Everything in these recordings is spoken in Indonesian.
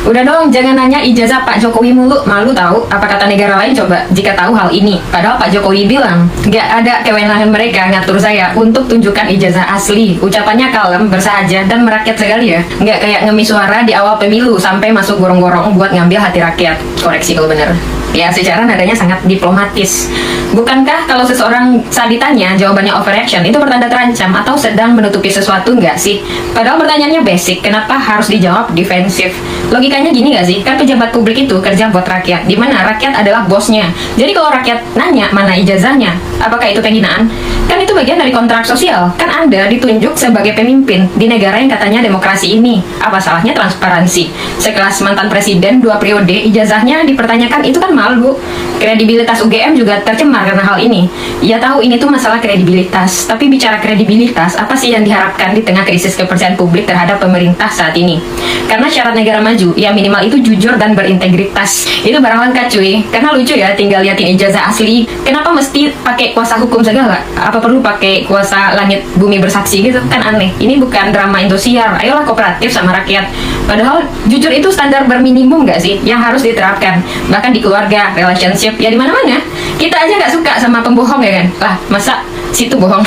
Udah dong, jangan nanya ijazah Pak Jokowi mulu, malu tahu. Apa kata negara lain coba jika tahu hal ini? Padahal Pak Jokowi bilang, nggak ada kewenangan mereka ngatur saya untuk tunjukkan ijazah asli. Ucapannya kalem, bersahaja, dan merakyat sekali ya. Nggak kayak ngemis suara di awal pemilu sampai masuk gorong-gorong buat ngambil hati rakyat. Koreksi kalau bener. Ya, secara nadanya sangat diplomatis. Bukankah kalau seseorang saat ditanya jawabannya overreaction itu bertanda terancam atau sedang menutupi sesuatu nggak sih? Padahal pertanyaannya basic, kenapa harus dijawab defensif? Logikanya gini nggak sih? Kan pejabat publik itu kerja buat rakyat, di mana rakyat adalah bosnya. Jadi kalau rakyat nanya mana ijazahnya, apakah itu penghinaan? Kan itu bagian dari kontrak sosial. Kan Anda ditunjuk sebagai pemimpin di negara yang katanya demokrasi ini. Apa salahnya transparansi? Sekelas mantan presiden 2 periode, ijazahnya dipertanyakan, itu kan malu. Kredibilitas UGM juga tercemar karena hal ini. Ya tahu ini tuh masalah kredibilitas, tapi bicara kredibilitas, apa sih yang diharapkan di tengah krisis kepercayaan publik terhadap pemerintah saat ini? Karena syarat negara maju, ya minimal itu jujur dan berintegritas. Itu barang langka cuy. Karena lucu ya, tinggal liatin ijazah asli. Kenapa mesti pakai kuasa hukum segala? Apa perlu pakai kuasa langit bumi bersaksi gitu? Kan aneh. Ini bukan drama Indosiar. Ayolah kooperatif sama rakyat. Padahal jujur itu standar berminimum nggak sih yang harus diterapkan? Bahkan di keluarga, relationship, ya di mana-mana. Kita aja nggak suka sama pembohong ya kan? Lah, masa situ bohong?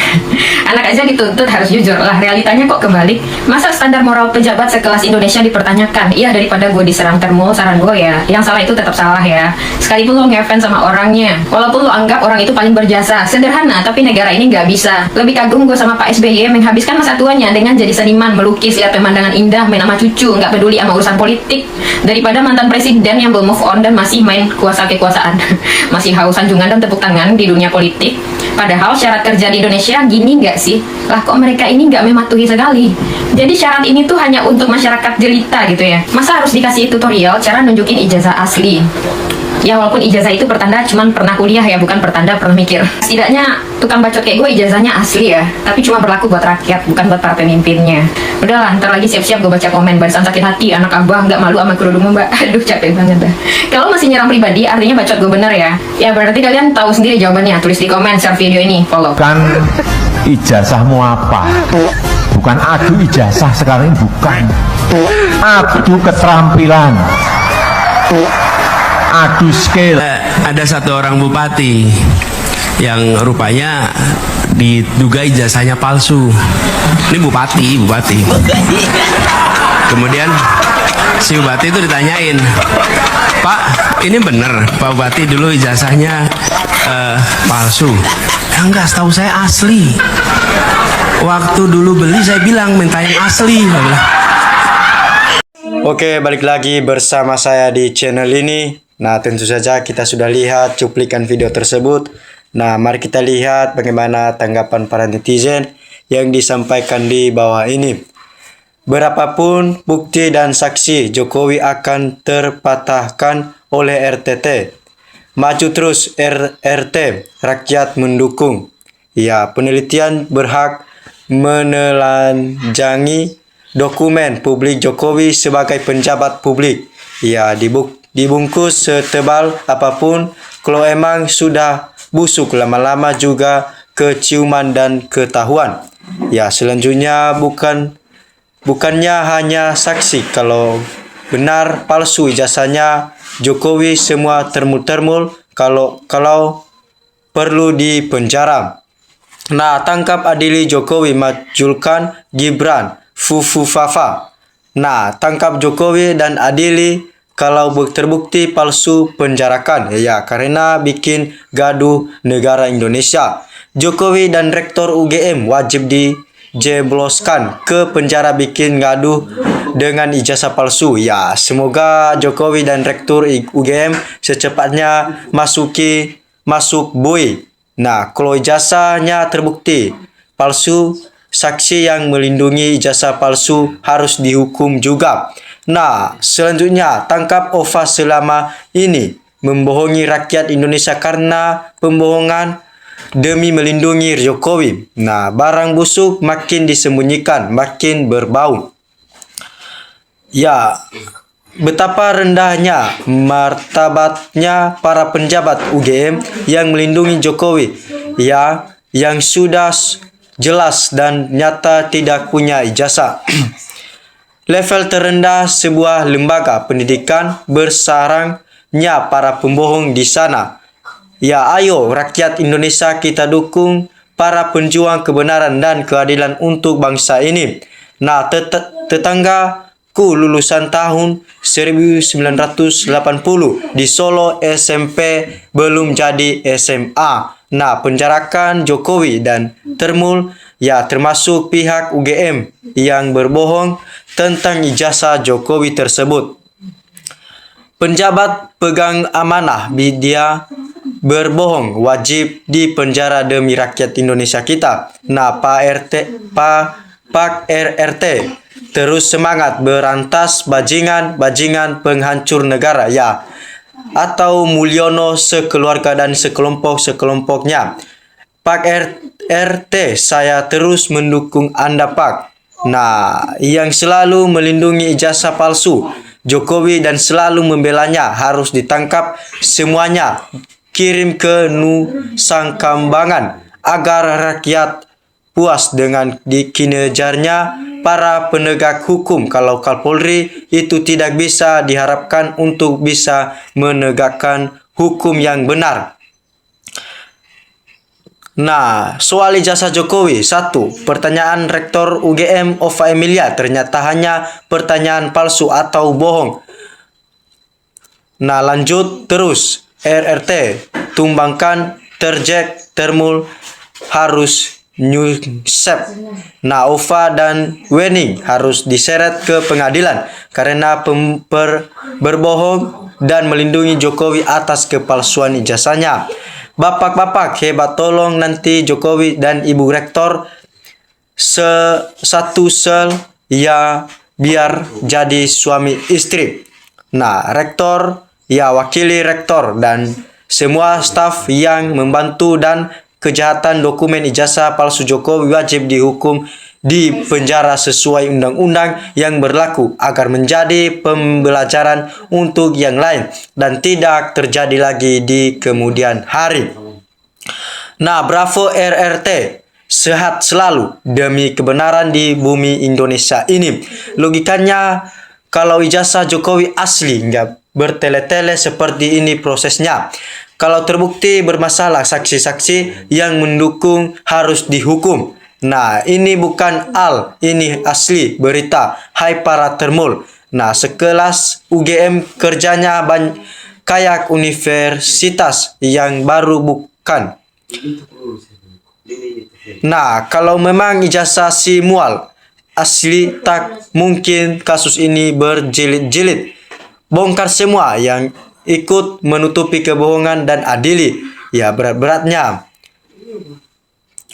Anak aja dituntut harus jujur. Lah, realitanya kok kebalik. Masa standar moral pejabat sekelas Indonesia dipertanyakan? Iya, daripada gue diserang termul, saran gue ya, yang salah itu tetap salah ya. Sekalipun lo ngefans sama orangnya, walaupun lo anggap orang itu paling berjasa, sederhana, tapi negara ini nggak bisa. Lebih kagum gue sama Pak SBY menghabiskan masa tuanya dengan jadi seniman, melukis, lihat pemandangan indah, main sama cucu, nggak peduli sama urusan politik, daripada mantan presiden yang belum move on dan masih main kuasa kekuasaan, masih haus sanjungan dan tepuk tangan di dunia politik. Padahal syarat kerja di Indonesia gini nggak sih? Lah kok mereka ini nggak mematuhi sekali? Jadi syarat ini tuh hanya untuk masyarakat jelita gitu ya? Masa harus dikasih tutorial cara nunjukin ijazah asli? Ya walaupun ijazah itu pertanda cuman pernah kuliah ya, bukan pertanda pernah mikir. Setidaknya tukang bacot kayak gue ijazahnya asli ya, tapi cuma berlaku buat rakyat, bukan buat para pemimpinnya. Udahlah, ntar lagi siap-siap gue baca komen barisan sakit hati, anak abah nggak malu sama kerudungmu mbak. Aduh capek banget dah. Kalau masih nyerang pribadi artinya bacot gue bener ya. Ya berarti kalian tahu sendiri jawabannya, tulis di komen, share video ini, follow. Kan ijazahmu apa? Bukan adu ijazah sekarang ini, bukan. Adu keterampilan. Adu skill. Ada satu orang bupati yang rupanya diduga ijazahnya palsu. Ini bupati. Kemudian si bupati itu ditanyain, Pak, ini bener Pak Bupati dulu ijazahnya palsu? Ya enggak, setahu saya asli. Waktu dulu beli saya bilang minta yang asli. Oke, balik lagi bersama saya di channel ini. Nah, tentu saja kita sudah lihat cuplikan video tersebut. Nah, mari kita lihat bagaimana tanggapan para netizen yang disampaikan di bawah ini. Berapapun bukti dan saksi, Jokowi akan terpatahkan oleh RTT. Maju terus RT, rakyat mendukung. Ya, penelitian berhak menelanjangi dokumen publik Jokowi sebagai penjabat publik. Ya, dibungkus setebal apapun, kalau emang sudah busuk lama-lama juga keciuman dan ketahuan. Ya, selanjutnya bukannya hanya saksi, kalau benar palsu ijazahnya Jokowi semua termul-termul, kalau perlu dipenjara. Nah, tangkap adili Jokowi, majulkan Gibran, Fufu-Fafa. Nah, tangkap Jokowi dan adili, kalau terbukti palsu penjarakan ya, karena bikin gaduh negara Indonesia. Jokowi dan Rektor UGM wajib dijebloskan ke penjara bikin gaduh dengan ijazah palsu. Ya, semoga Jokowi dan Rektor UGM secepatnya masuk BUI. Nah, kalau ijazahnya terbukti palsu, saksi yang melindungi ijazah palsu harus dihukum juga. Nah, selanjutnya tangkap OVA selama ini membohongi rakyat Indonesia karena pembohongan demi melindungi Jokowi. Nah, barang busuk makin disembunyikan, makin berbau. Ya, betapa rendahnya martabatnya para penjabat UGM yang melindungi Jokowi, ya, yang sudah jelas dan nyata tidak punya ijazah. level terendah sebuah lembaga pendidikan bersarangnya para pembohong di sana. Ya, ayo rakyat Indonesia, kita dukung para penjuang kebenaran dan keadilan untuk bangsa ini. Nah, tetanggaku lulusan tahun 1980 di Solo SMP belum jadi SMA. Nah, penjarakan Jokowi dan Termul, ya termasuk pihak UGM yang berbohong tentang ijazah Jokowi tersebut. Penjabat pegang amanah media berbohong wajib dipenjara demi rakyat Indonesia kita. Nah, Pak RRT terus semangat berantas bajingan penghancur negara, ya, atau Mulyono sekeluarga dan sekelompoknya. Pak RT, saya terus mendukung Anda, Pak. Nah, yang selalu melindungi ijazah palsu Jokowi dan selalu membelanya harus ditangkap semuanya. Kirim ke Nusa Kambangan agar rakyat puas dengan kinerjanya para penegak hukum. Kalau Kapolri itu tidak bisa diharapkan untuk bisa menegakkan hukum yang benar. Nah, soal ijazah Jokowi. 1. Pertanyaan Rektor UGM Ova Emilia ternyata hanya pertanyaan palsu atau bohong. Nah, lanjut terus. RRT tumbangkan Terjek Termul harus nyusep. Nah, Ova dan Wening harus diseret ke pengadilan karena berbohong dan melindungi Jokowi atas kepalsuan ijazahnya. Bapak-bapak hebat, tolong nanti Jokowi dan Ibu Rektor satu sel, ya, biar jadi suami istri. Nah, Rektor, ya, wakili Rektor dan semua staf yang membantu dan kejahatan dokumen ijazah palsu Jokowi wajib dihukum di penjara sesuai undang-undang yang berlaku agar menjadi pembelajaran untuk yang lain dan tidak terjadi lagi di kemudian hari. Nah, bravo RRT, sehat selalu demi kebenaran di bumi Indonesia ini. Logikanya kalau ijazah Jokowi asli nggak bertele-tele seperti ini prosesnya. Kalau terbukti bermasalah, saksi-saksi yang mendukung harus dihukum. Nah, ini bukan ini asli berita. Hai para Termul. Nah, sekelas UGM kerjanya kayak universitas yang baru, bukan? Nah, kalau memang ijazah si mual asli, tak mungkin kasus ini berjilid-jilid. Bongkar semua yang ikut menutupi kebohongan dan adili, ya, berat-beratnya.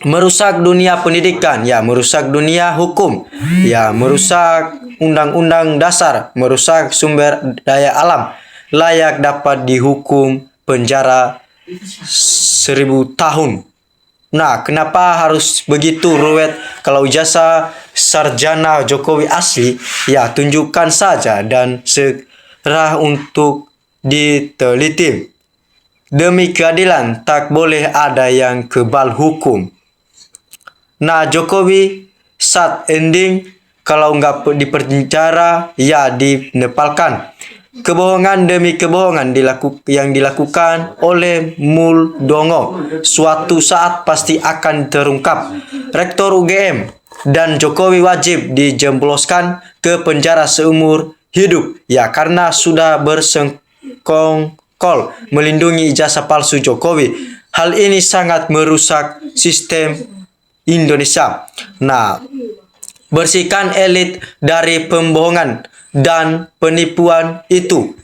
Merusak dunia pendidikan, ya, merusak dunia hukum, ya, merusak undang-undang dasar, merusak sumber daya alam, layak dapat dihukum penjara 1000 tahun. Nah, kenapa harus begitu ruwet? Kalau ijazah sarjana Jokowi asli, ya tunjukkan saja dan serah untuk diteliti. Demi keadilan tak boleh ada yang kebal hukum. Nah, Jokowi saat ending kalau nggak dipenjara, ya dinepalkan. Kebohongan demi kebohongan yang dilakukan oleh Muldongo suatu saat pasti akan terungkap. Rektor UGM dan Jokowi wajib dijemploskan ke penjara seumur hidup, ya, karena sudah bersengkongkol melindungi ijazah palsu Jokowi. Hal ini sangat merusak sistem Indonesia. Nah, bersihkan elit dari pembohongan dan penipuan itu.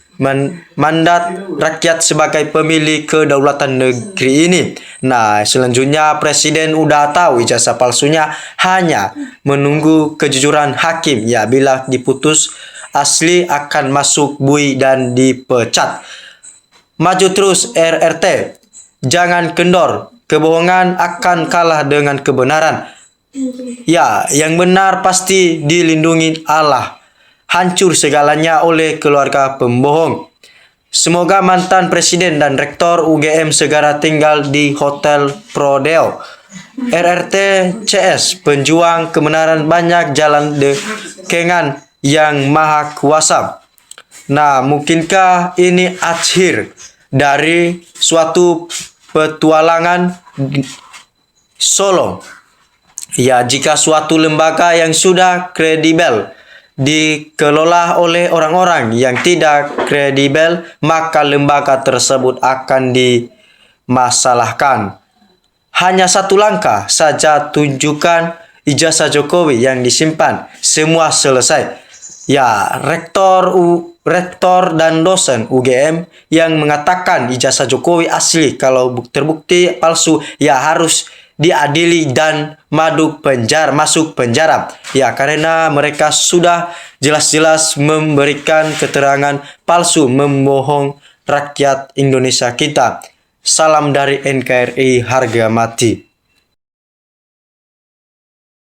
Mandat rakyat sebagai pemilik kedaulatan negeri ini. Nah, selanjutnya Presiden udah tahu ijazah palsunya, hanya menunggu kejujuran hakim, ya, bila diputus asli akan masuk bui dan dipecat. Maju terus RRT, jangan kendor, kebohongan akan kalah dengan kebenaran. Ya, yang benar pasti dilindungi Allah. Hancur segalanya oleh keluarga pembohong. Semoga mantan presiden dan rektor UGM segera tinggal di Hotel Prodeo. RRT CS, penjuang kebenaran banyak jalan dekengan yang Maha Kuasa. Nah, mungkinkah ini akhir dari suatu petualangan Solo? Ya, jika suatu lembaga yang sudah kredibel dikelola oleh orang-orang yang tidak kredibel, maka lembaga tersebut akan dimasalahkan. Hanya satu langkah saja, tunjukkan ijazah Jokowi yang disimpan, semua selesai. Ya, rektor dan dosen UGM yang mengatakan ijazah Jokowi asli, kalau terbukti palsu, ya harus diadili dan masuk penjara. Ya, karena mereka sudah jelas-jelas memberikan keterangan palsu, membohong rakyat Indonesia kita. Salam dari NKRI, harga mati.